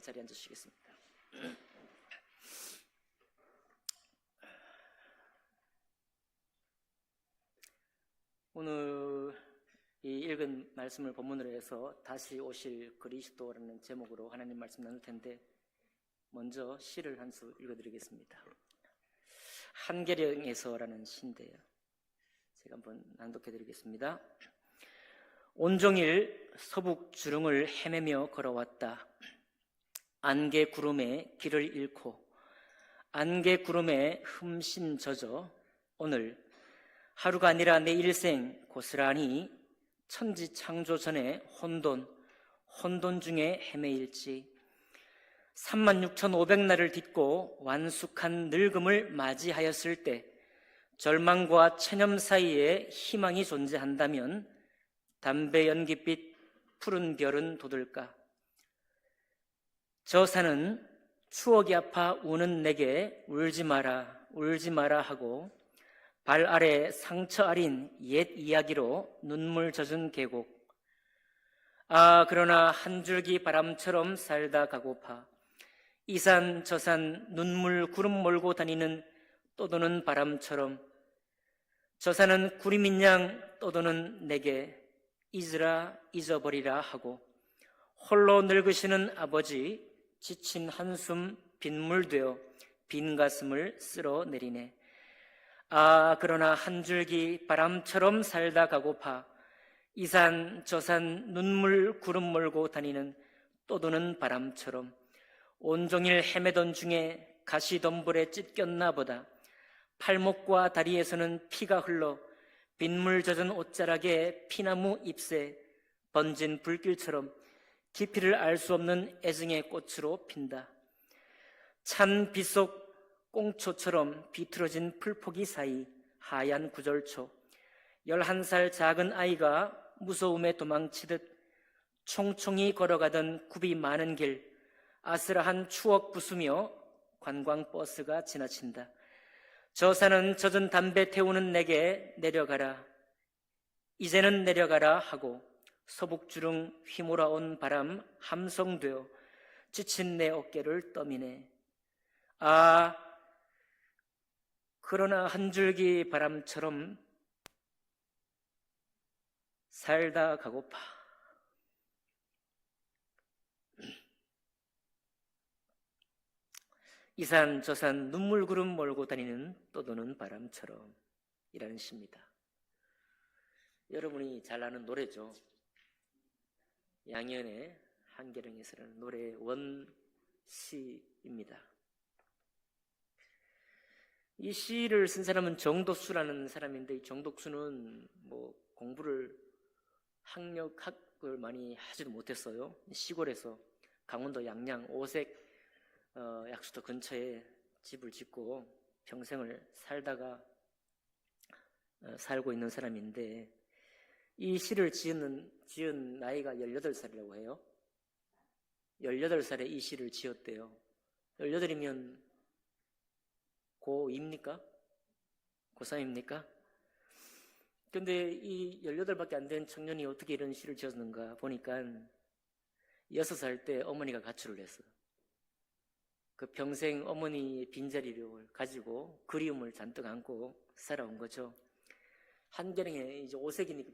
자리에 앉으시겠습니다. 오늘 이 읽은 말씀을 본문으로 해서 다시 오실 그리스도라는 제목으로 하나님 말씀 나눌 텐데, 먼저 시를 한 수 읽어드리겠습니다. 한계령에서라는 시인데요, 제가 한번 낭독해드리겠습니다. 온종일 서북 주릉을 헤매며 걸어왔다. 안개 구름에 길을 잃고 안개 구름에 흠씬 젖어 오늘 하루가 아니라 내 일생 고스란히 천지 창조 전에 혼돈 중에 헤매일지 36,500날을 딛고 완숙한 늙음을 맞이하였을 때 절망과 체념 사이에 희망이 존재한다면 담배 연기빛 푸른 별은 돋을까? 저 산은 추억이 아파 우는 내게 울지 마라 하고 발 아래 상처 아린 옛 이야기로 눈물 젖은 계곡. 아, 그러나 한 줄기 바람처럼 살다 가고파. 이 산 저 산 눈물 구름 몰고 다니는 떠도는 바람처럼 저 산은 구름인 양 떠도는 내게 잊어버리라 하고 홀로 늙으시는 아버지 지친 한숨 빗물되어 빈 가슴을 쓸어내리네. 아, 그러나 한 줄기 바람처럼 살다 가고파. 이 산 저 산 눈물 구름 몰고 다니는 떠도는 바람처럼 온종일 헤매던 중에 가시덤불에 찢겼나 보다. 팔목과 다리에서는 피가 흘러 빗물 젖은 옷자락에 피나무 잎새 번진 불길처럼 깊이를 알 수 없는 애증의 꽃으로 핀다. 찬 빗속 꽁초처럼 비틀어진 풀포기 사이 하얀 구절초. 11살 작은 아이가 무서움에 도망치듯 총총히 걸어가던 굽이 많은 길, 아슬한 추억 부수며 관광버스가 지나친다. 저 산은 젖은 담배 태우는 내게 내려가라, 이제는 내려가라 하고 서북주릉 휘몰아온 바람 함성되어 지친 내 어깨를 떠미네. 아, 그러나 한 줄기 바람처럼 살다 가고파. 이 산 저 산 눈물 구름 몰고 다니는 떠도는 바람처럼 이라는 시입니다. 여러분이 잘 아는 노래죠. 양현의 한계령에서라는 노래의 원시입니다. 이 시를 쓴 사람은 정독수라는 사람인데, 이 정독수는 공부를 학을 많이 하지도 못했어요. 시골에서 강원도 양양 오색 약수터 근처에 집을 짓고 평생을 살고 있는 사람인데, 이 시를 지은 나이가 18살이라고 해요. 18살에 이 시를 지었대요. 18이면 고2입니까? 고3입니까? 근데 이 18밖에 안 된 청년이 어떻게 이런 시를 지었는가 보니까 6살 때 어머니가 가출을 했어요. 그 평생 어머니의 빈자리를 가지고 그리움을 잔뜩 안고 살아온 거죠. 한계령에 이제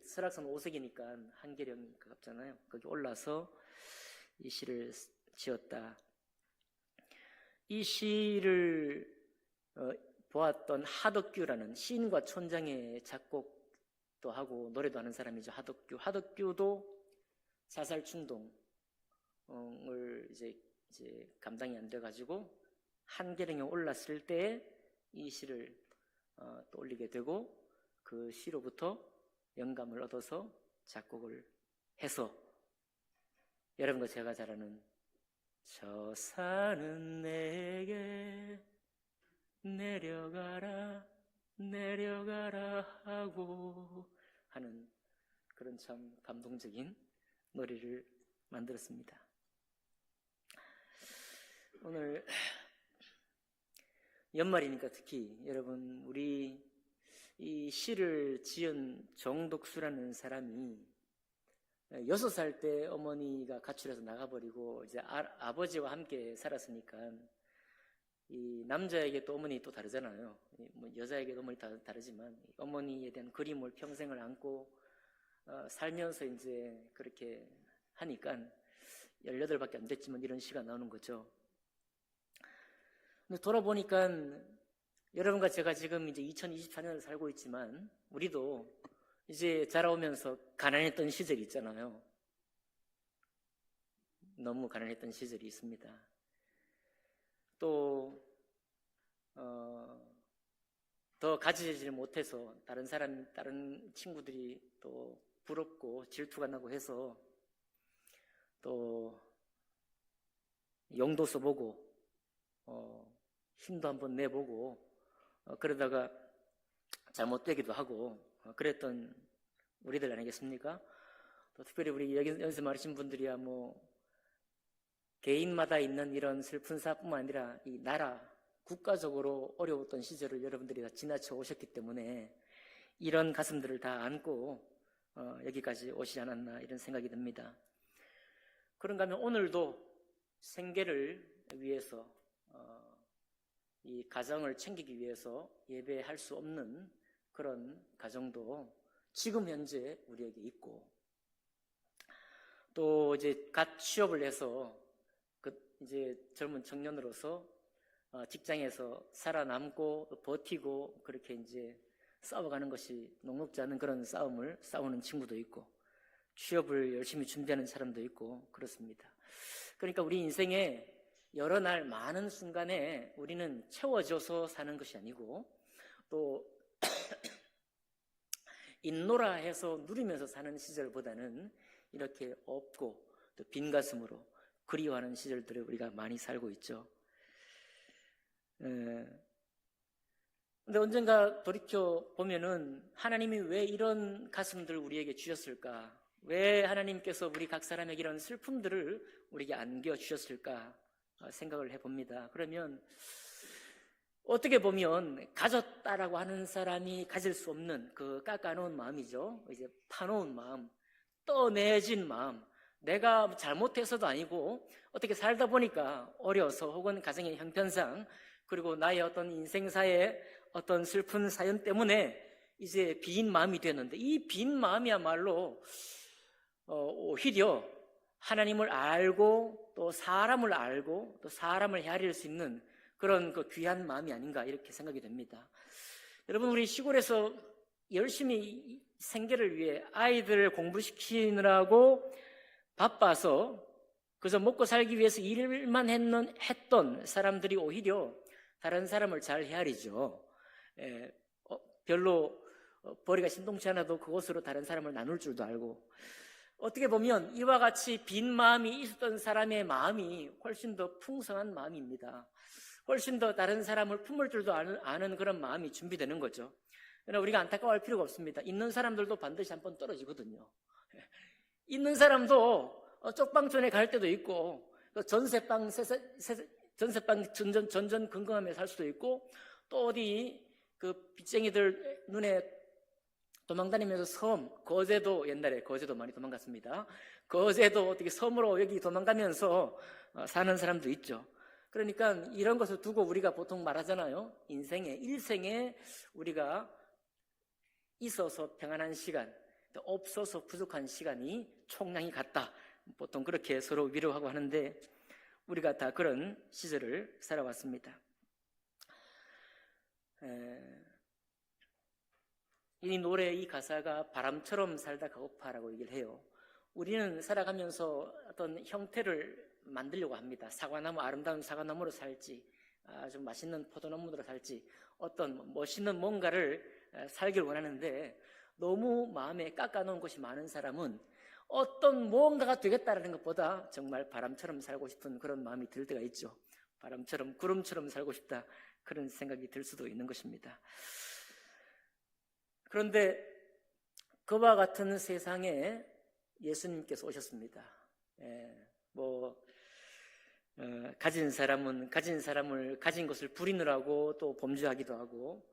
설악산 오색이니까 한계령이 가깝잖아요. 거기 올라서 이 시를 지었다. 이 시를 보았던 하덕규라는 시인과 촌장의 작곡도 하고 노래도 하는 사람이죠. 하덕규도 자살 충동을 이제 감당이 안 돼가지고 한계령에 올랐을 때 이 시를 또 올리게 되고, 그 시로부터 영감을 얻어서 작곡을 해서 여러분과 제가 잘 아는 저 산은 내게 내려가라 하고 하는 그런 참 감동적인 노래를 만들었습니다. 오늘 연말이니까 특히 여러분, 우리 이 시를 지은 정독수라는 사람이 6살 때 어머니가 가출해서 나가버리고 이제 아버지와 함께 살았으니까 이 남자에게 또 어머니 또 다르잖아요. 뭐 여자에게도 어머니 다르지만 어머니에 대한 그림을 평생을 안고 살면서 이제 그렇게 하니까 18밖에 안 됐지만 이런 시가 나오는 거죠. 근데 돌아보니까 여러분과 제가 지금 이제 2024년을 살고 있지만 우리도 이제 자라오면서 가난했던 시절이 있잖아요. 너무 가난했던 시절이 있습니다. 또 더 가지지 못해서 다른 친구들이 또 부럽고 질투가 나고 해서 또 용도 써보고 힘도 한번 내보고 그러다가 잘못되기도 하고 그랬던 우리들 아니겠습니까? 또 특별히 우리 여기서 말하신 분들이야 뭐 개인마다 있는 이런 슬픈 사뿐만 아니라 이 나라 국가적으로 어려웠던 시절을 여러분들이 다 지나쳐 오셨기 때문에 이런 가슴들을 다 안고 여기까지 오시지 않았나 이런 생각이 듭니다. 그런가 하면 오늘도 생계를 위해서 이 가정을 챙기기 위해서 예배할 수 없는 그런 가정도 지금 현재 우리에게 있고 또 이제 갓 취업을 해서 이제 젊은 청년으로서 직장에서 살아남고 버티고 그렇게 이제 싸워가는 것이 녹록지 않은 그런 싸움을 싸우는 친구도 있고 취업을 열심히 준비하는 사람도 있고 그렇습니다. 그러니까 우리 인생에 여러 날 많은 순간에 우리는 채워져서 사는 것이 아니고 또 있노라 해서 누리면서 사는 시절보다는 이렇게 없고 또 빈 가슴으로 그리워하는 시절들을 우리가 많이 살고 있죠. 근데 언젠가 돌이켜 보면은 하나님이 왜 이런 가슴들을 우리에게 주셨을까? 왜 하나님께서 우리 각 사람에게 이런 슬픔들을 우리에게 안겨주셨을까? 생각을 해봅니다. 그러면 어떻게 보면 가졌다라고 하는 사람이 가질 수 없는 그 깎아놓은 마음이죠. 이제 파놓은 마음, 떠내진 마음. 내가 잘못해서도 아니고 어떻게 살다 보니까 어려서 혹은 가정의 형편상 그리고 나의 어떤 인생사의 어떤 슬픈 사연 때문에 이제 빈 마음이 되는데 이 빈 마음이야말로 오히려 하나님을 알고 또 사람을 알고 또 사람을 헤아릴 수 있는 그런 그 귀한 마음이 아닌가 이렇게 생각이 됩니다. 여러분 우리 시골에서 열심히 생계를 위해 아이들을 공부시키느라고 바빠서 그저 먹고 살기 위해서 일만 했던 사람들이 오히려 다른 사람을 잘 헤아리죠. 별로 벌이가 신동치 않아도 그것으로 다른 사람을 나눌 줄도 알고 어떻게 보면 이와 같이 빈 마음이 있었던 사람의 마음이 훨씬 더 풍성한 마음입니다. 훨씬 더 다른 사람을 품을 줄도 아는 그런 마음이 준비되는 거죠. 그러나 우리가 안타까워할 필요가 없습니다. 있는 사람들도 반드시 한번 떨어지거든요. 있는 사람도 쪽방촌에 갈 때도 있고 전세방 전전긍긍하며 살 수도 있고 또 어디 그 빚쟁이들 눈에 도망다니면서 거제도 옛날에 거제도 많이 도망갔습니다. 거제도 어떻게 섬으로 여기 도망가면서 사는 사람도 있죠. 그러니까 이런 것을 두고 우리가 보통 말하잖아요. 일생에 우리가 있어서 평안한 시간, 없어서 부족한 시간이 총량이 같다. 보통 그렇게 서로 위로하고 하는데 우리가 다 그런 시절을 살아왔습니다. 이 노래 이 가사가 바람처럼 살다 가고파라고 얘기를 해요. 우리는 살아가면서 어떤 형태를 만들려고 합니다. 아름다운 사과나무로 살지 아주 맛있는 포도나무로 살지 어떤 멋있는 뭔가를 살길 원하는데 너무 마음에 깎아놓은 것이 많은 사람은 어떤 무언가가 되겠다라는 것보다 정말 바람처럼 살고 싶은 그런 마음이 들 때가 있죠. 바람처럼 구름처럼 살고 싶다 그런 생각이 들 수도 있는 것입니다. 그런데 그와 같은 세상에 예수님께서 오셨습니다. 가진 사람은 가진 사람을 가진 것을 부리느라고 또 범죄하기도 하고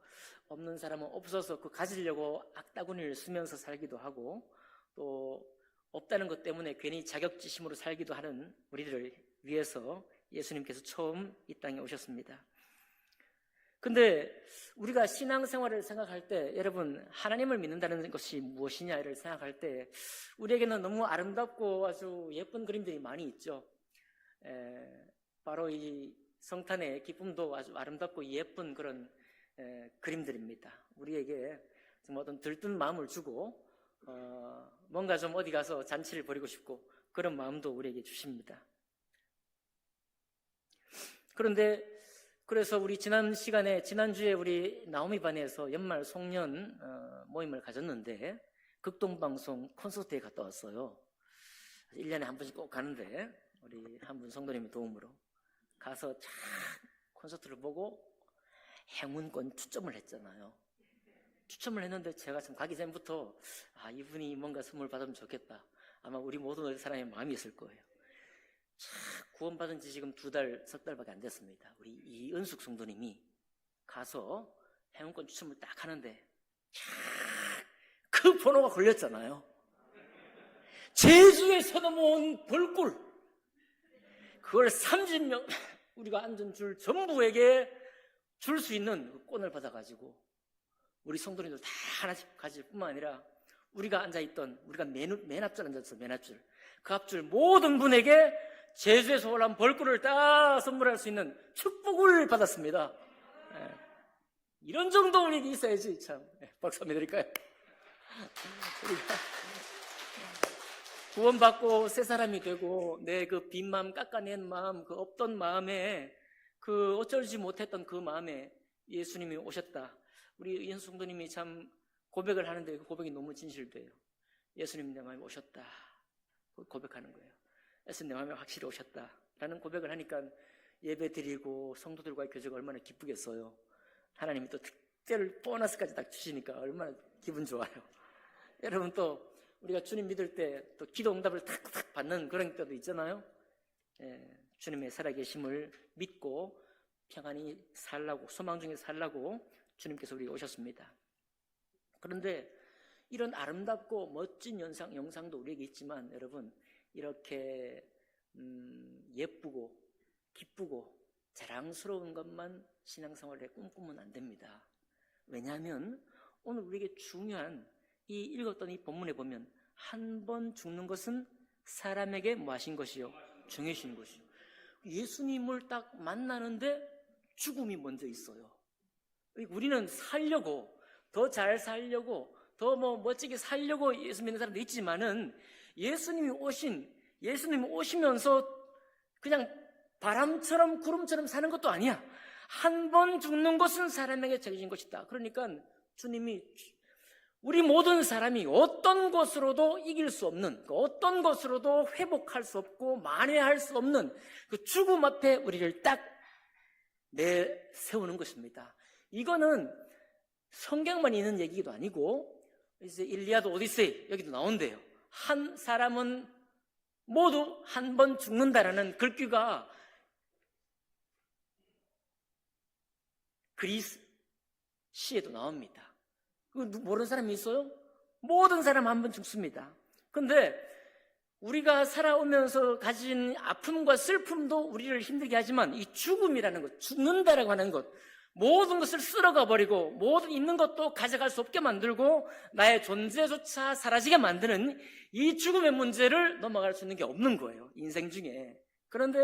없는 사람은 없어서 그 가지려고 악다구니를 쓰면서 살기도 하고 또 없다는 것 때문에 괜히 자격지심으로 살기도 하는 우리들을 위해서 예수님께서 처음 이 땅에 오셨습니다. 근데 우리가 신앙생활을 생각할 때, 여러분, 하나님을 믿는다는 것이 무엇이냐를 생각할 때 우리에게는 너무 아름답고 아주 예쁜 그림들이 많이 있죠. 바로 이 성탄의 기쁨도 아주 아름답고 예쁜 그런 그림들입니다. 우리에게 정말 어떤 들뜬 마음을 주고 뭔가 좀 어디 가서 잔치를 벌이고 싶고 그런 마음도 우리에게 주십니다. 그런데 그래서 우리 지난주에 우리 나오미 반에서 연말 송년 모임을 가졌는데 극동방송 콘서트에 갔다 왔어요. 1년에 한 번씩 꼭 가는데 우리 한 분 성도님의 도움으로 가서 쫙 콘서트를 보고 행운권 추첨을 했잖아요. 추첨을 했는데 제가 참 가기 전부터 이분이 뭔가 선물 받으면 좋겠다. 아마 우리 모든 사람의 마음이 있을 거예요. 구원받은 지 지금 2달, 석 달밖에 안 됐습니다. 우리 이은숙 성도님이 가서 행운권 추첨을 딱 하는데 그 번호가 걸렸잖아요. 제주에서 넘어온 벌꿀, 그걸 30명 우리가 앉은 줄 전부에게 줄 수 있는 그 권을 받아가지고 우리 성도님들 다 하나씩 가질 뿐만 아니라 우리가 앉아있던, 우리가 맨 앞줄 앉았어. 맨 앞줄, 그 앞줄 모든 분에게 제주에서 올라온 벌꿀을 다 선물할 수 있는 축복을 받았습니다. 이런 정도 우리에게 있어야지. 참, 박수 한번 드릴까요? 우리가 구원받고 새 사람이 되고 내 그 빈 마음, 깎아낸 마음, 그 없던 마음에, 그 어쩔지 못했던 그 마음에 예수님이 오셨다. 우리 연수성도님이 참 고백을 하는데 그 고백이 너무 진실돼요. 예수님 내 마음에 오셨다 고백하는 거예요. 예수님 내 마음에 확실히 오셨다라는 고백을 하니까 예배 드리고 성도들과의 교제가 얼마나 기쁘겠어요. 하나님이 또 특별 보너스까지 딱 주시니까 얼마나 기분 좋아요. 여러분, 또 우리가 주님 믿을 때 또 기도 응답을 탁탁 받는 그런 때도 있잖아요. 주님의 살아계심을 믿고 평안히 살라고, 소망 중에 살라고 주님께서 우리에게 오셨습니다. 그런데 이런 아름답고 멋진 영상도 우리에게 있지만, 여러분, 이렇게 예쁘고 기쁘고 자랑스러운 것만 신앙생활에 꿈꾸면 안 됩니다. 왜냐하면 오늘 우리에게 중요한 이 읽었던 이 본문에 보면 한 번 죽는 것은 사람에게 뭐 하신 것이요? 정해진 것이요. 예수님을 딱 만나는데 죽음이 먼저 있어요. 우리는 살려고, 더 잘 살려고, 더 멋지게 살려고 예수 믿는 사람도 있지만은 예수님이 오시면서 그냥 바람처럼 구름처럼 사는 것도 아니야. 한 번 죽는 것은 사람에게 정해진 것이다. 그러니까 주님이 우리 모든 사람이 어떤 것으로도 이길 수 없는, 어떤 것으로도 회복할 수 없고 만회할 수 없는 그 죽음 앞에 우리를 딱 내세우는 것입니다. 이거는 성경만 있는 얘기도 아니고 이제 일리아드 오디세이 여기도 나온대요. 한 사람은 모두 한 번 죽는다라는 글귀가 그리스 시에도 나옵니다. 그거 모르는 사람이 있어요? 모든 사람 한 번 죽습니다. 근데 우리가 살아오면서 가진 아픔과 슬픔도 우리를 힘들게 하지만 이 죽음이라는 것, 죽는다라고 하는 것, 모든 것을 쓸어가 버리고 모든 있는 것도 가져갈 수 없게 만들고 나의 존재조차 사라지게 만드는 이 죽음의 문제를 넘어갈 수 있는 게 없는 거예요, 인생 중에. 그런데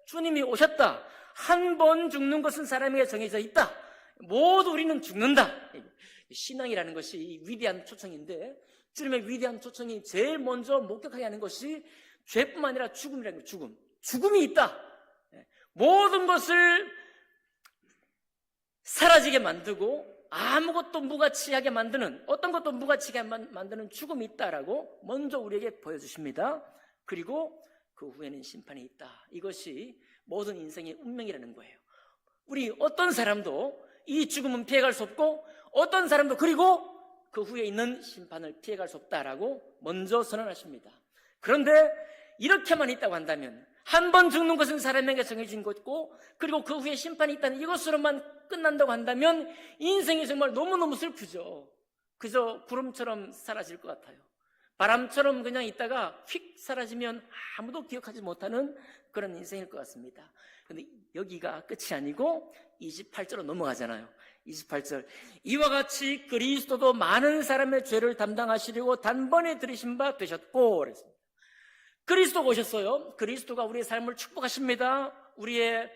주님이 오셨다. 한 번 죽는 것은 사람에게 정해져 있다. 모두 우리는 죽는다. 신앙이라는 것이 위대한 초청인데, 주님의 위대한 초청이 제일 먼저 목격하게 하는 것이 죄뿐만 아니라 죽음이라는 거예요. 죽음이 있다. 모든 것을 사라지게 만들고 아무것도 무가치하게 만드는, 어떤 것도 무가치하게 만드는 죽음이 있다라고 먼저 우리에게 보여주십니다. 그리고 그 후에는 심판이 있다. 이것이 모든 인생의 운명이라는 거예요. 우리 어떤 사람도 이 죽음은 피해갈 수 없고, 어떤 사람도 그리고 그 후에 있는 심판을 피해갈 수 없다라고 먼저 선언하십니다. 그런데 이렇게만 있다고 한다면, 한 번 죽는 것은 사람에게 정해진 것이고, 그리고 그 후에 심판이 있다는 이것으로만 끝난다고 한다면 인생이 정말 너무너무 슬프죠. 그저 구름처럼 사라질 것 같아요. 바람처럼 그냥 있다가 휙 사라지면 아무도 기억하지 못하는 그런 인생일 것 같습니다. 근데 여기가 끝이 아니고 28절로 넘어가잖아요. 28절, 이와 같이 그리스도도 많은 사람의 죄를 담당하시려고 단번에 들이신 바 되셨고 그랬습니다. 그리스도가 오셨어요. 그리스도가 우리의 삶을 축복하십니다. 우리의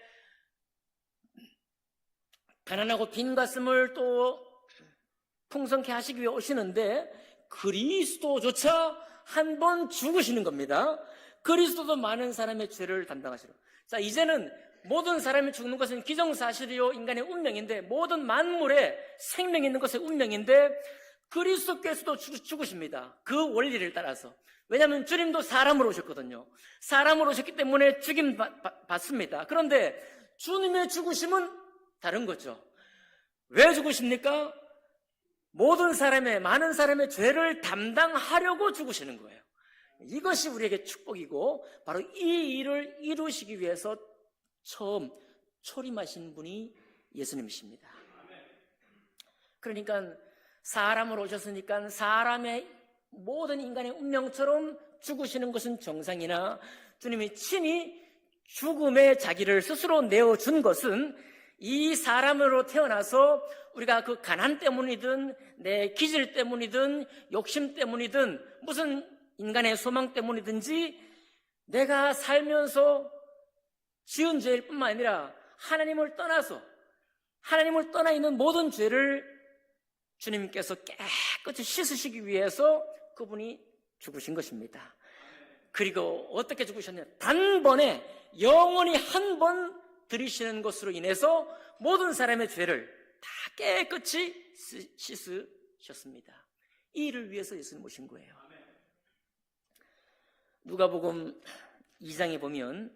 가난하고 빈 가슴을 또 풍성케 하시기 위해 오시는데 그리스도조차 한 번 죽으시는 겁니다. 그리스도도 많은 사람의 죄를 담당하시려. 자, 이제는 모든 사람이 죽는 것은 기정사실이요 인간의 운명인데, 모든 만물에 생명이 있는 것의 운명인데 그리스도께서도 죽으십니다. 그 원리를 따라서. 왜냐하면 주님도 사람으로 오셨거든요. 사람으로 오셨기 때문에 죽임 받습니다. 그런데 주님의 죽으심은 다른 거죠. 왜 죽으십니까? 모든 사람의, 많은 사람의 죄를 담당하려고 죽으시는 거예요. 이것이 우리에게 축복이고, 바로 이 일을 이루시기 위해서 처음 초림하신 분이 예수님이십니다. 그러니까 사람으로 오셨으니까 사람의 모든 인간의 운명처럼 죽으시는 것은 정상이나, 주님이 친히 죽음의 자기를 스스로 내어준 것은 이 사람으로 태어나서 우리가 그 가난 때문이든 내 기질 때문이든 욕심 때문이든 무슨 인간의 소망 때문이든지 내가 살면서 지은 죄일 뿐만 아니라 하나님을 떠나서, 하나님을 떠나 있는 모든 죄를 주님께서 깨끗이 씻으시기 위해서 그분이 죽으신 것입니다. 그리고 어떻게 죽으셨냐? 단번에 영원히 한 번 들이시는 것으로 인해서 모든 사람의 죄를 다 깨끗이 씻으셨습니다. 이 일을 위해서 예수님 오신 거예요. 누가복음 2장에 보면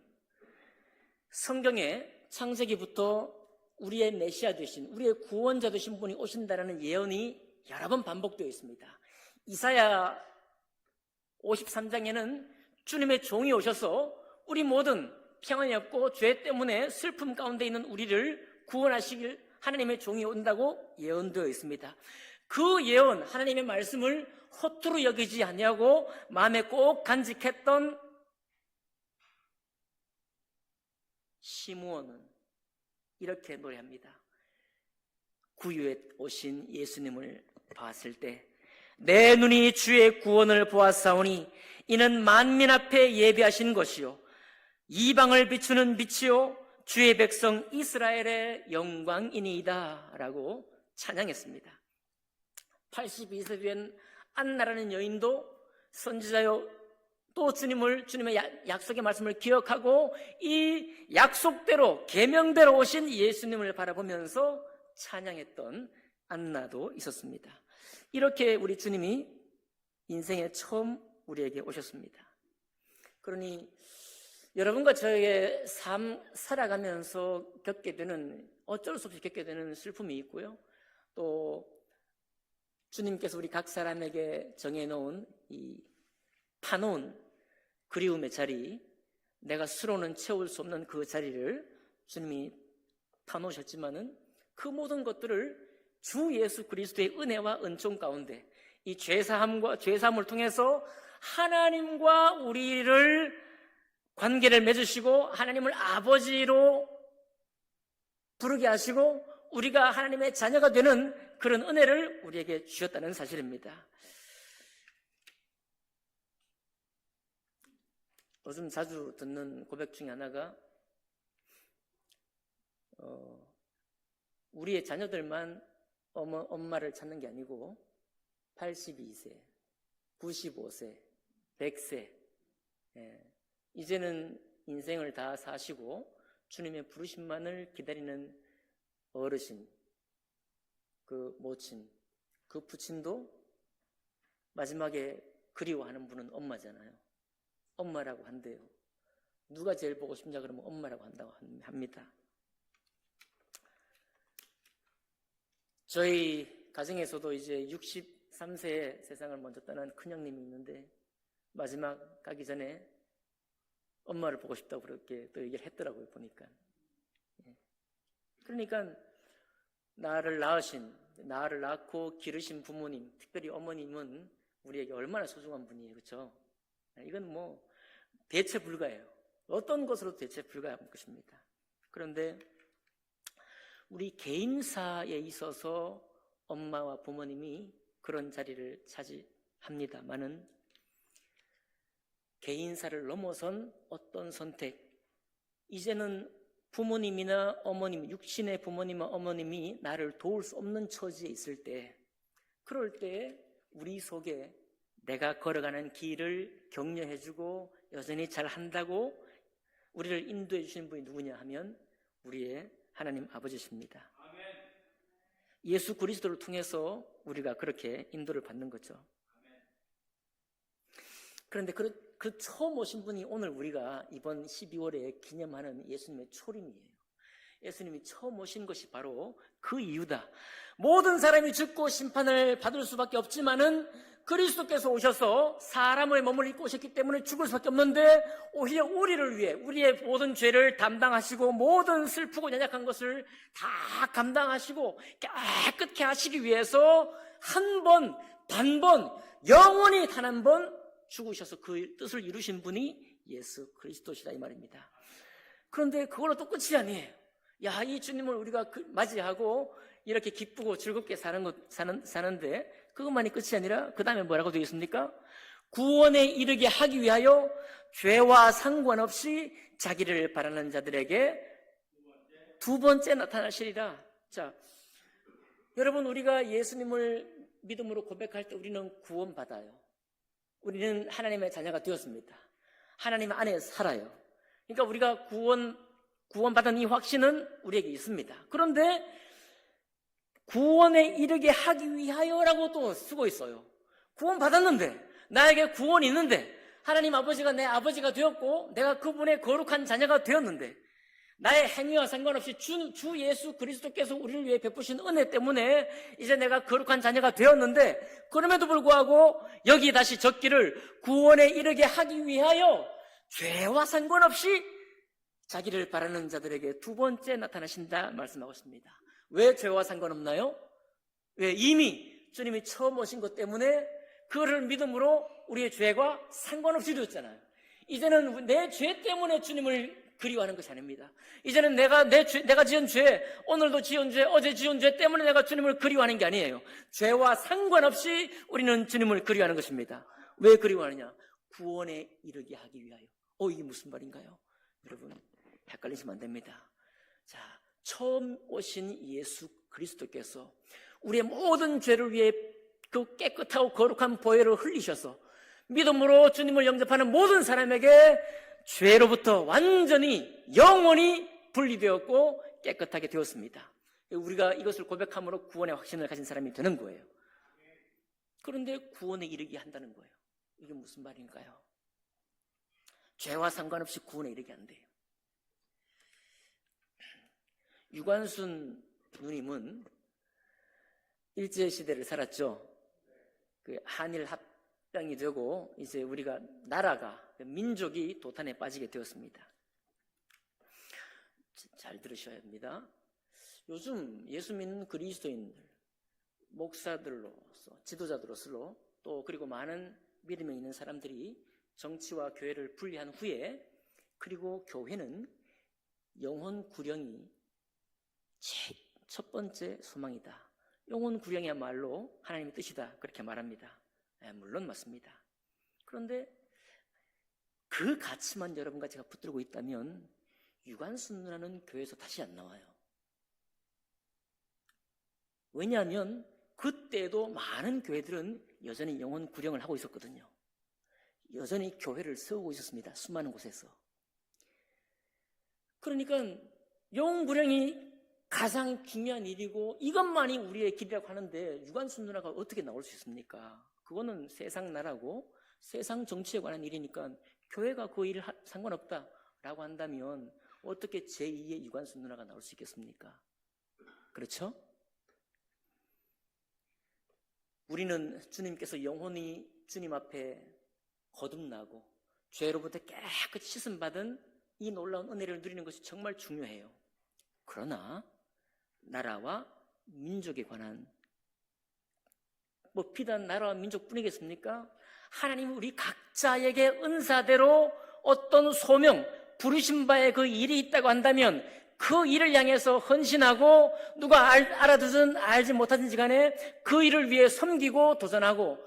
성경에 창세기부터 우리의 메시아 되신, 우리의 구원자 되신 분이 오신다는 예언이 여러 번 반복되어 있습니다. 이사야 53장에는 주님의 종이 오셔서 우리 모든 평안이 없고 죄 때문에 슬픔 가운데 있는 우리를 구원하시길 하나님의 종이 온다고 예언되어 있습니다. 그 예언, 하나님의 말씀을 허투루 여기지 아니하고 마음에 꼭 간직했던 시므온은 이렇게 노래합니다. 구유에 오신 예수님을 봤을 때 내 눈이 주의 구원을 보았사오니 이는 만민 앞에 예비하신 것이요 이방을 비추는 빛이요 주의 백성 이스라엘의 영광이니이다 라고 찬양했습니다. 82세 된 안나라는 여인도 선지자요 또 주님의 약속의 말씀을 기억하고 이 약속대로 계명대로 오신 예수님을 바라보면서 찬양했던 안나도 있었습니다. 이렇게 우리 주님이 인생에 처음 우리에게 오셨습니다. 그러니 여러분과 저의 삶 살아가면서 겪게 되는, 어쩔 수 없이 겪게 되는 슬픔이 있고요. 또 주님께서 우리 각 사람에게 정해놓은 이 파놓은 그리움의 자리, 내가 스스로는 채울 수 없는 그 자리를 주님이 파놓으셨지만은 그 모든 것들을 주 예수 그리스도의 은혜와 은총 가운데 이 죄사함을 통해서 하나님과 우리를 관계를 맺으시고 하나님을 아버지로 부르게 하시고 우리가 하나님의 자녀가 되는 그런 은혜를 우리에게 주셨다는 사실입니다. 요즘 자주 듣는 고백 중에 하나가 우리의 자녀들만 엄마를 찾는 게 아니고 82세, 95세, 100세 이제는 인생을 다 사시고 주님의 부르심만을 기다리는 어르신, 그 모친, 그 부친도 마지막에 그리워하는 분은 엄마잖아요. 엄마라고 한대요. 누가 제일 보고 싶냐 그러면 엄마라고 한다고 합니다. 저희 가정에서도 이제 63세에 세상을 먼저 떠난 큰형님이 있는데 마지막 가기 전에 엄마를 보고 싶다고 그렇게 또 얘기를 했더라고요, 보니까. 그러니까 나를 낳고 기르신 부모님, 특별히 어머님은 우리에게 얼마나 소중한 분이에요. 그렇죠? 이건 뭐 대체 불가해요. 어떤 것으로도 대체 불가한 것입니다. 그런데 우리 개인사에 있어서 엄마와 부모님이 그런 자리를 차지합니다만은 개인사를 넘어선 어떤 선택, 이제는 부모님이나 어머님, 육신의 부모님과 어머님이 나를 도울 수 없는 처지에 있을 때, 그럴 때 우리 속에 내가 걸어가는 길을 격려해주고 여전히 잘한다고 우리를 인도해 주시는 분이 누구냐 하면 우리의 하나님 아버지십니다. 예수 그리스도를 통해서 우리가 그렇게 인도를 받는 거죠. 그런데 그 처음 오신 분이 오늘 우리가 이번 12월에 기념하는 예수님의 초림이에요. 예수님이 처음 오신 것이 바로 그 이유다. 모든 사람이 죽고 심판을 받을 수밖에 없지만은 그리스도께서 오셔서 사람의 몸을 입고 오셨기 때문에 죽을 수밖에 없는데 오히려 우리를 위해 우리의 모든 죄를 담당하시고 모든 슬프고 연약한 것을 다 감당하시고 깨끗게 하시기 위해서 한 번, 단번, 영원히 단 한 번 죽으셔서 그 뜻을 이루신 분이 예수 그리스도시다 이 말입니다. 그런데 그걸로 또 끝이 아니에요. 야, 이 주님을 우리가 맞이하고 이렇게 기쁘고 즐겁게 사는데 그것만이 끝이 아니라 그 다음에 뭐라고 되어 있습니까? 구원에 이르게 하기 위하여 죄와 상관없이 자기를 바라는 자들에게 두 번째 나타나시리라. 자, 여러분, 우리가 예수님을 믿음으로 고백할 때 우리는 구원받아요. 우리는 하나님의 자녀가 되었습니다. 하나님 안에 살아요. 그러니까 우리가 구원받은 이 확신은 우리에게 있습니다. 그런데 구원에 이르게 하기 위하여라고 또 쓰고 있어요. 구원받았는데, 나에게 구원이 있는데, 하나님 아버지가 내 아버지가 되었고 내가 그분의 거룩한 자녀가 되었는데, 나의 행위와 상관없이 주 예수 그리스도께서 우리를 위해 베푸신 은혜 때문에 이제 내가 거룩한 자녀가 되었는데, 그럼에도 불구하고 여기 다시 적기를 구원에 이르게 하기 위하여 죄와 상관없이 자기를 바라는 자들에게 두 번째 나타나신다 말씀하고 있습니다. 왜 죄와 상관없나요? 왜? 이미 주님이 처음 오신 것 때문에 그를 믿음으로 우리의 죄와 상관없이 되었잖아요. 이제는 내 죄 때문에 주님을 그리워하는 것이 아닙니다. 이제는 내가 지은 죄, 오늘도 지은 죄, 어제 지은 죄 때문에 내가 주님을 그리워하는 게 아니에요. 죄와 상관없이 우리는 주님을 그리워하는 것입니다. 왜 그리워하느냐? 구원에 이르게 하기 위하여. 이게 무슨 말인가요? 여러분, 헷갈리시면 안 됩니다. 자, 처음 오신 예수 그리스도께서 우리의 모든 죄를 위해 그 깨끗하고 거룩한 보혈을 흘리셔서 믿음으로 주님을 영접하는 모든 사람에게 죄로부터 완전히 영원히 분리되었고 깨끗하게 되었습니다. 우리가 이것을 고백함으로 구원의 확신을 가진 사람이 되는 거예요. 그런데 구원에 이르게 한다는 거예요. 이게 무슨 말인가요? 죄와 상관없이 구원에 이르게 한대요. 유관순 누님은 일제시대를 살았죠. 그 한일 합병이 되고 이제 우리가 나라가 민족이 도탄에 빠지게 되었습니다. 잘 들으셔야 합니다. 요즘 예수 믿는 그리스도인들, 목사들로서, 지도자들로서 또 그리고 많은 믿음에 있는 사람들이 정치와 교회를 분리한 후에, 그리고 교회는 영혼 구령이 첫 번째 소망이다. 영혼 구령이야말로 하나님의 뜻이다. 그렇게 말합니다. 물론 맞습니다. 그런데 그 가치만 여러분과 제가 붙들고 있다면 유관순 누나는 교회에서 다시 안 나와요. 왜냐하면 그때도 많은 교회들은 여전히 영혼 구령을 하고 있었거든요. 여전히 교회를 세우고 있었습니다. 수많은 곳에서. 그러니까 영혼 구령이 가장 중요한 일이고 이것만이 우리의 길이라고 하는데 유관순 누나가 어떻게 나올 수 있습니까? 그거는 세상 나라고 세상 정치에 관한 일이니까 교회가 그 일을 상관없다라고 한다면 어떻게 제2의 유관순 누나가 나올 수 있겠습니까? 그렇죠? 우리는 주님께서 영혼이 주님 앞에 거듭나고 죄로부터 깨끗이 씻음받은 이 놀라운 은혜를 누리는 것이 정말 중요해요. 그러나 나라와 민족에 관한 뭐 비단 나라와 민족뿐이겠습니까? 하나님이 우리 각자에게 은사대로 어떤 소명, 부르신 바에 그 일이 있다고 한다면 그 일을 향해서 헌신하고 누가 알아듣든 알지 못하든지 간에 그 일을 위해 섬기고 도전하고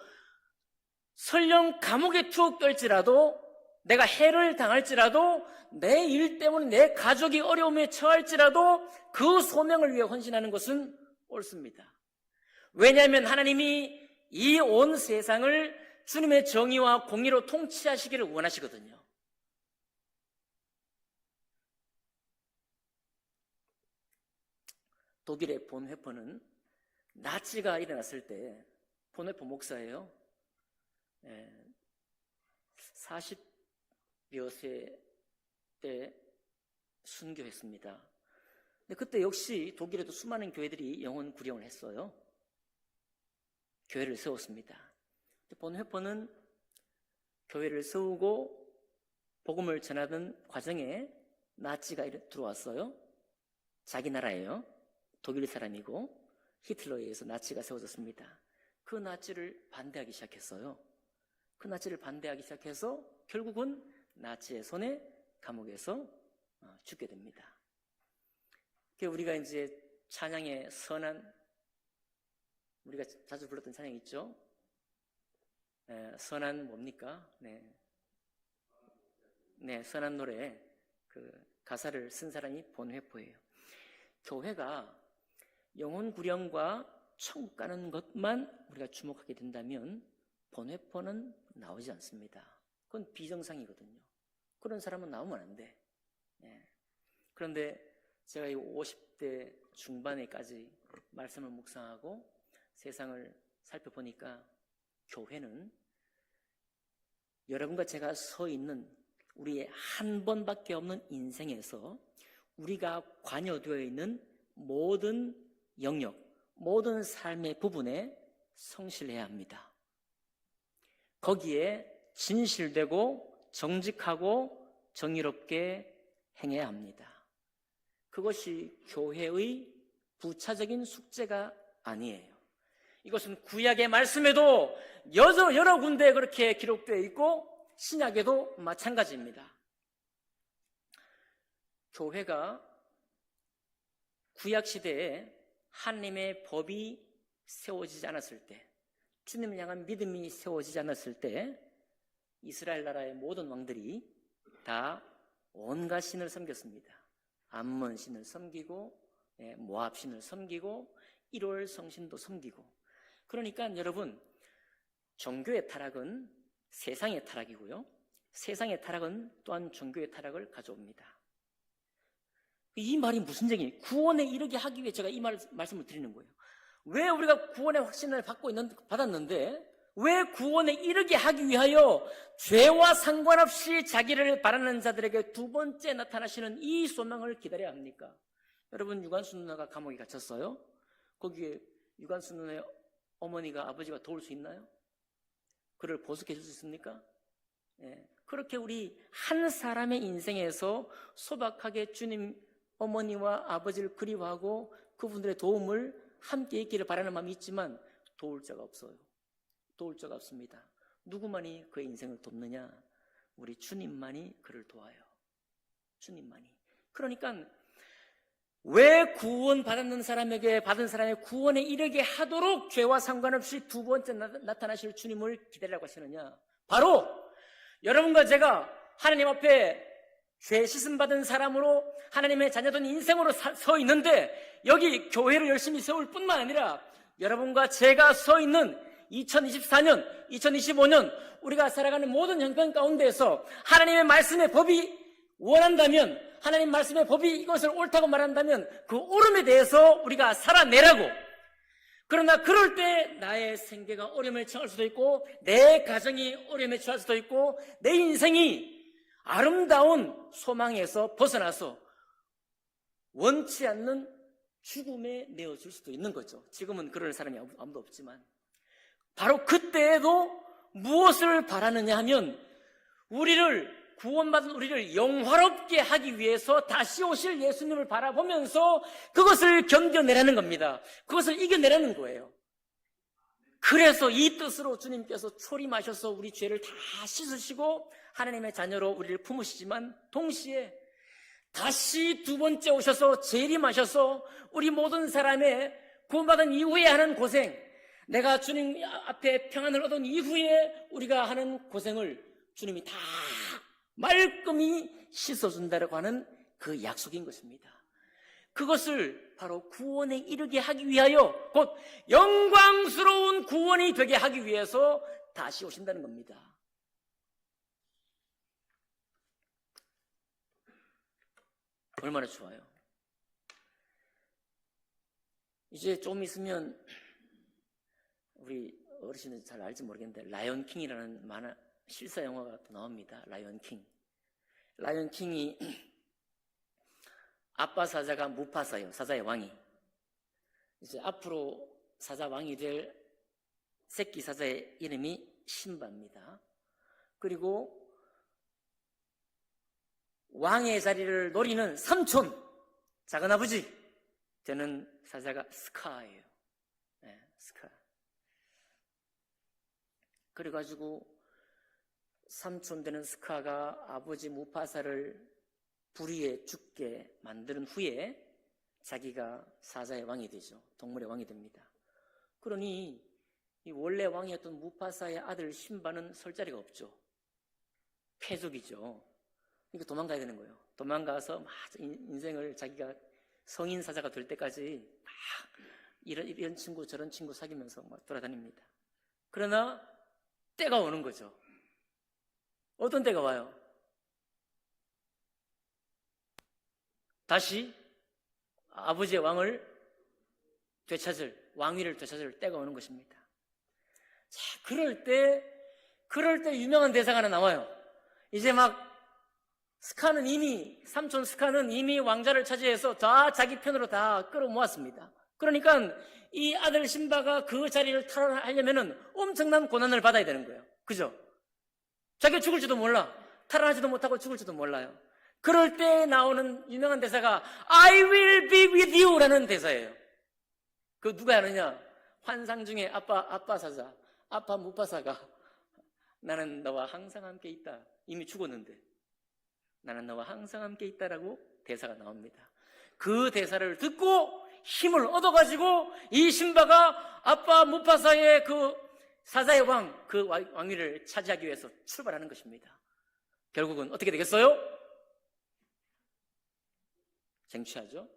설령 감옥에 툭 떨지라도 내가 해를 당할지라도 내 일 때문에 내 가족이 어려움에 처할지라도 그 소명을 위해 헌신하는 것은 옳습니다. 왜냐하면 하나님이 이 온 세상을 주님의 정의와 공의로 통치하시기를 원하시거든요. 독일의 본회퍼는 나치가 일어났을 때, 본회퍼 목사예요. 40여 세 때 순교했습니다. 근데 그때 역시 독일에도 수많은 교회들이 영혼 구령을 했어요. 교회를 세웠습니다. 본회퍼는 교회를 세우고 복음을 전하던 과정에 나치가 들어왔어요. 자기 나라예요. 독일 사람이고 히틀러에 의해서 나치가 세워졌습니다. 그 나치를 반대하기 시작했어요. 그 나치를 반대하기 시작해서 결국은 나치의 손에 감옥에서 죽게 됩니다. 우리가 이제 찬양의 선한, 우리가 자주 불렀던 찬양 있죠? 선한 뭡니까? 네, 선한 노래 그 가사를 쓴 사람이 본회퍼예요. 교회가 영혼 구령과 천국 가는 것만 우리가 주목하게 된다면 본회퍼는 나오지 않습니다. 그건 비정상이거든요. 그런 사람은 나오면 안 돼. 그런데 제가 이 50대 중반에까지 말씀을 묵상하고 세상을 살펴보니까 교회는 여러분과 제가 서 있는 우리의 한 번밖에 없는 인생에서 우리가 관여되어 있는 모든 영역, 모든 삶의 부분에 성실해야 합니다. 거기에 진실되고 정직하고 정의롭게 행해야 합니다. 그것이 교회의 부차적인 숙제가 아니에요. 이것은 구약의 말씀에도 여러 군데에 그렇게 기록되어 있고 신약에도 마찬가지입니다. 교회가 구약 시대에 하나님의 법이 세워지지 않았을 때, 주님을 향한 믿음이 세워지지 않았을 때 이스라엘 나라의 모든 왕들이 다 온갖 신을 섬겼습니다. 암몬 신을 섬기고 모압 신을 섬기고 1월 성신도 섬기고. 그러니까 여러분, 종교의 타락은 세상의 타락이고요, 세상의 타락은 또한 종교의 타락을 가져옵니다. 이 말이 무슨 얘기예요? 구원에 이르게 하기 위해 제가 이 말씀을 드리는 거예요. 왜 우리가 구원의 확신을 받았는데 왜 구원에 이르게 하기 위하여 죄와 상관없이 자기를 바라는 자들에게 두 번째 나타나시는 이 소망을 기다려야 합니까? 여러분, 유관순 누나가 감옥에 갇혔어요. 거기에 유관순 누나의 어머니가, 아버지가 도울 수 있나요? 그를 보석해 줄 수 있습니까? 그렇게 우리 한 사람의 인생에서 소박하게 주님 어머니와 아버지를 그리워하고 그분들의 도움을 함께 있기를 바라는 마음이 있지만 도울 자가 없어요. 도울 자가 없습니다. 누구만이 그의 인생을 돕느냐? 우리 주님만이 그를 도와요. 주님만이. 그러니까 왜 구원 받는 사람에게 받은 사람의 구원에 이르게 하도록 죄와 상관없이 두 번째 나타나실 주님을 기다리라고 하시느냐? 바로 여러분과 제가 하나님 앞에 죄 씻음 받은 사람으로 하나님의 자녀된 인생으로 서 있는데, 여기 교회를 열심히 세울 뿐만 아니라 여러분과 제가 서 있는 2024년, 2025년 우리가 살아가는 모든 형편 가운데에서 하나님의 말씀의 법이 원한다면, 하나님 말씀의 법이 이것을 옳다고 말한다면 그 옳음에 대해서 우리가 살아내라고. 그러나 그럴 때 나의 생계가 어려움에 처할 수도 있고, 내 가정이 어려움에 처할 수도 있고, 내 인생이 아름다운 소망에서 벗어나서 원치 않는 죽음에 내어줄 수도 있는 거죠. 지금은 그럴 사람이 아무도 없지만 바로 그때에도 무엇을 바라느냐 하면 구원받은 우리를 영화롭게 하기 위해서 다시 오실 예수님을 바라보면서 그것을 견뎌내라는 겁니다. 그것을 이겨내라는 거예요. 그래서 이 뜻으로 주님께서 초림하셔서 우리 죄를 다 씻으시고 하나님의 자녀로 우리를 품으시지만 동시에 다시 두 번째 오셔서 재림하셔서 우리 모든 사람의 구원받은 이후에 하는 고생, 내가 주님 앞에 평안을 얻은 이후에 우리가 하는 고생을 주님이 다 말끔히 씻어준다고 하는 그 약속인 것입니다. 그것을 바로 구원에 이르게 하기 위하여, 곧 영광스러운 구원이 되게 하기 위해서 다시 오신다는 겁니다. 얼마나 좋아요. 이제 좀 있으면 우리 어르신은 잘 알지 모르겠는데 라이언 킹이라는 만화 실사 영화가 또 나옵니다. 라이언 킹. 라이언 킹이 아빠 사자가 무파사예요. 사자의 왕이. 이제 앞으로 사자 왕이 될 새끼 사자의 이름이 신바입니다. 그리고 왕의 자리를 노리는 삼촌, 작은아버지 되는 사자가 스카예요. 네, 스카. 그래가지고 삼촌 되는 스카가 아버지 무파사를 불의에 죽게 만드는 후에 자기가 사자의 왕이 되죠. 동물의 왕이 됩니다. 그러니 이 원래 왕이었던 무파사의 아들 신바는 설 자리가 없죠. 패족이죠. 그러니까 도망가야 되는 거예요. 도망가서 막 인생을 자기가 성인 사자가 될 때까지 막 이런 친구 저런 친구 사귀면서 막 돌아다닙니다. 그러나 때가 오는 거죠. 어떤 때가 와요? 다시 아버지의 왕을 되찾을, 왕위를 되찾을 때가 오는 것입니다. 자, 그럴 때 유명한 대사가 하나 나와요. 이제 막 삼촌 스카는 이미 왕자를 차지해서 다 자기 편으로 다 끌어모았습니다. 그러니까 이 아들 신바가 그 자리를 탈환하려면은 엄청난 고난을 받아야 되는 거예요. 그죠? 자기가 죽을지도 몰라. 탈환하지도 못하고 죽을지도 몰라요. 그럴 때 나오는 유명한 대사가 I will be with you 라는 대사예요. 그 누가 하느냐? 환상 중에 아빠 사자, 아빠 무파사가 나는 너와 항상 함께 있다. 이미 죽었는데 나는 너와 항상 함께 있다라고 대사가 나옵니다. 그 대사를 듣고 힘을 얻어가지고 이 신바가 아빠 무파사의 그 사자의 왕, 그 왕위를 차지하기 위해서 출발하는 것입니다. 결국은 어떻게 되겠어요? 쟁취하죠.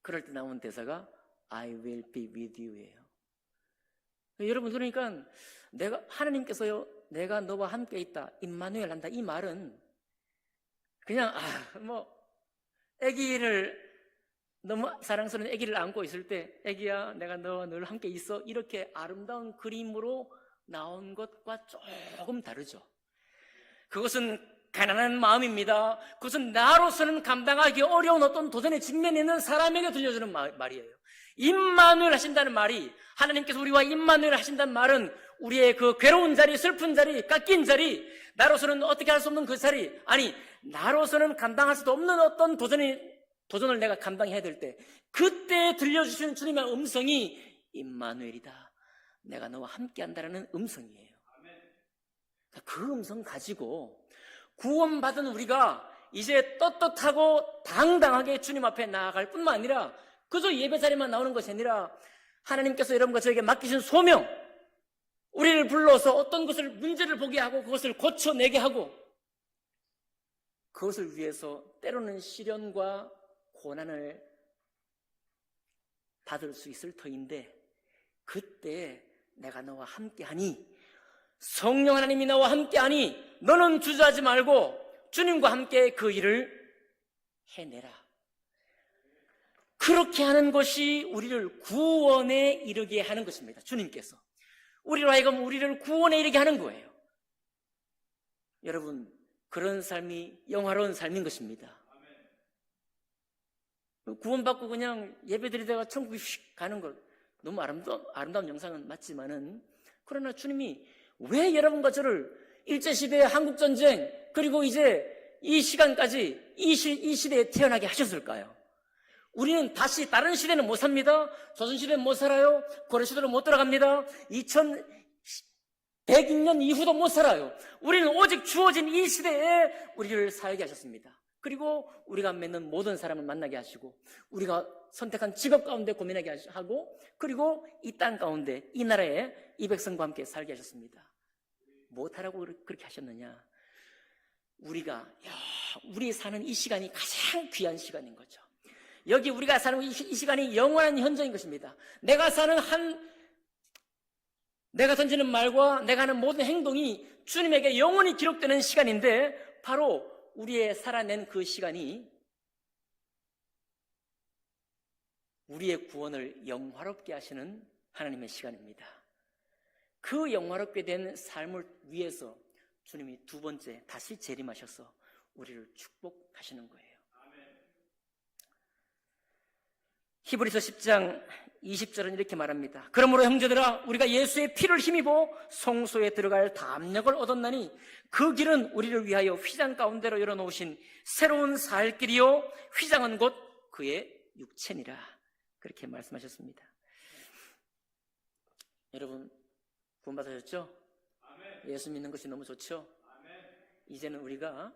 그럴 때 나온 대사가 I will be with you예요. 여러분 그러니까 하나님께서요, 내가 너와 함께 있다, 임마누엘 한다, 이 말은 그냥 아기를 너무 사랑스러운 아기를 안고 있을 때 아기야 내가 너와 늘 함께 있어 이렇게 아름다운 그림으로 나온 것과 조금 다르죠. 그것은 가난한 마음입니다. 그것은 나로서는 감당하기 어려운 어떤 도전에 직면해 있는 사람에게 들려주는 말이에요. 임마누엘 하신다는 말이, 하나님께서 우리와 임마누엘 하신다는 말은 우리의 그 괴로운 자리, 슬픈 자리, 깎인 자리, 나로서는 어떻게 할 수 없는 그 자리, 아니 나로서는 감당할 수도 없는 어떤 도전을 내가 감당해야 될 때, 그때 들려주시는 주님의 음성이 임마누엘이다, 내가 너와 함께한다라는 음성이에요. 그 음성 가지고 구원받은 우리가 이제 떳떳하고 당당하게 주님 앞에 나아갈 뿐만 아니라 그저 예배 자리만 나오는 것이 아니라 하나님께서 여러분과 저에게 맡기신 소명, 우리를 불러서 어떤 것을 문제를 보게 하고 그것을 고쳐내게 하고 그것을 위해서 때로는 시련과 고난을 받을 수 있을 터인데, 그때 내가 너와 함께하니, 성령 하나님이 너와 함께하니 너는 주저하지 말고 주님과 함께 그 일을 해내라. 그렇게 하는 것이 우리를 구원에 이르게 하는 것입니다. 주님께서 우리로 하여금 우리를 구원에 이르게 하는 거예요. 여러분, 그런 삶이 영화로운 삶인 것입니다. 구원받고 그냥 예배드리다가 천국에 휙 가는 것, 너무 아름다운 영상은 맞지만은, 그러나 주님이 왜 여러분과 저를 일제시대의 한국전쟁, 그리고 이제 이 시간까지 이 시대에 태어나게 하셨을까요? 우리는 다시 다른 시대는 못 삽니다. 조선시대는 못 살아요. 고려시대로 못 돌아갑니다. 2100년 이후도 못 살아요. 우리는 오직 주어진 이 시대에 우리를 살게 하셨습니다. 그리고 우리가 맺는 모든 사람을 만나게 하시고, 우리가 선택한 직업 가운데 고민하게 하고, 그리고 이 땅 가운데 이 나라에 이 백성과 함께 살게 하셨습니다. 못하라고 그렇게 하셨느냐? 우리 사는 이 시간이 가장 귀한 시간인 거죠. 여기 우리가 사는 이 시간이 영원한 현재인 것입니다. 내가 던지는 말과 내가 하는 모든 행동이 주님에게 영원히 기록되는 시간인데, 바로 우리의 살아낸 그 시간이 우리의 구원을 영화롭게 하시는 하나님의 시간입니다. 그 영화롭게 된 삶을 위해서 주님이 두 번째 다시 재림하셔서 우리를 축복하시는 거예요. 히브리서 10장 20절은 이렇게 말합니다. 그러므로 형제들아, 우리가 예수의 피를 힘입어 성소에 들어갈 담력을 얻었나니 그 길은 우리를 위하여 휘장 가운데로 열어놓으신 새로운 살 길이요, 휘장은 곧 그의 육체니라. 그렇게 말씀하셨습니다. 여러분, 구원받으셨죠? 예수 믿는 것이 너무 좋죠? 이제는 우리가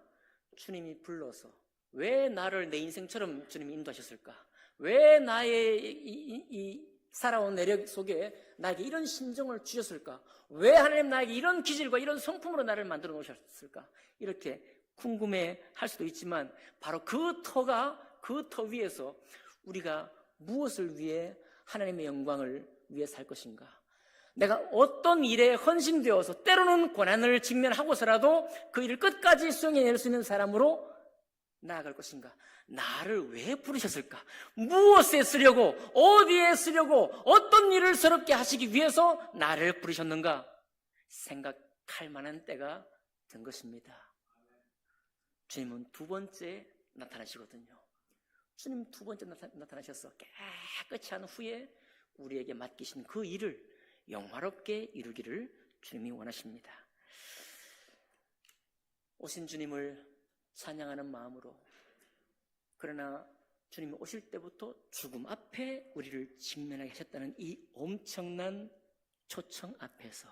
주님이 불러서 왜 나를 내 인생처럼 주님이 인도하셨을까? 왜 나의 이 살아온 내력 속에 나에게 이런 심정을 주셨을까? 왜 하나님 나에게 이런 기질과 이런 성품으로 나를 만들어 놓으셨을까? 이렇게 궁금해할 수도 있지만, 바로 그 터 위에서 우리가 무엇을 위해 하나님의 영광을 위해 살 것인가? 내가 어떤 일에 헌신되어서 때로는 고난을 직면하고서라도 그 일을 끝까지 수행해낼 수 있는 사람으로 나아갈 것인가? 나를 왜 부르셨을까? 무엇에 쓰려고, 어디에 쓰려고, 어떤 일을 새롭게 하시기 위해서 나를 부르셨는가? 생각할 만한 때가 된 것입니다. 주님은 두 번째 나타나시거든요. 주님 두 번째 나타나셔서 깨끗이 한 후에 우리에게 맡기신 그 일을 영화롭게 이루기를 주님이 원하십니다. 오신 주님을 찬양하는 마음으로, 그러나 주님이 오실 때부터 죽음 앞에 우리를 직면하게 하셨다는 이 엄청난 초청 앞에서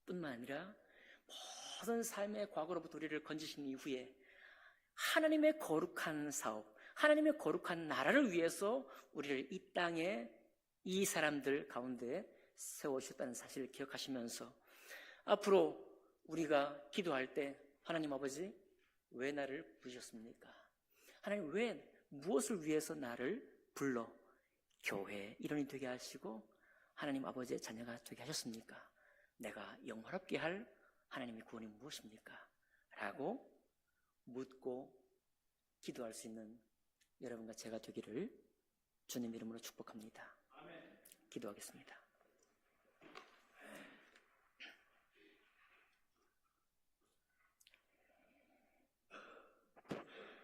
뿐만 아니라 모든 삶의 과거로부터 우리를 건지신 이후에 하나님의 거룩한 사업, 하나님의 거룩한 나라를 위해서 우리를 이 땅에 이 사람들 가운데 세우셨다는 사실을 기억하시면서, 앞으로 우리가 기도할 때 하나님 아버지, 왜 나를 부르셨습니까? 하나님, 왜, 무엇을 위해서 나를 불러 교회 일원이 되게 하시고 하나님 아버지의 자녀가 되게 하셨습니까? 내가 영화롭게 할 하나님의 구원이 무엇입니까? 라고 묻고 기도할 수 있는 여러분과 제가 되기를 주님 이름으로 축복합니다. 기도하겠습니다.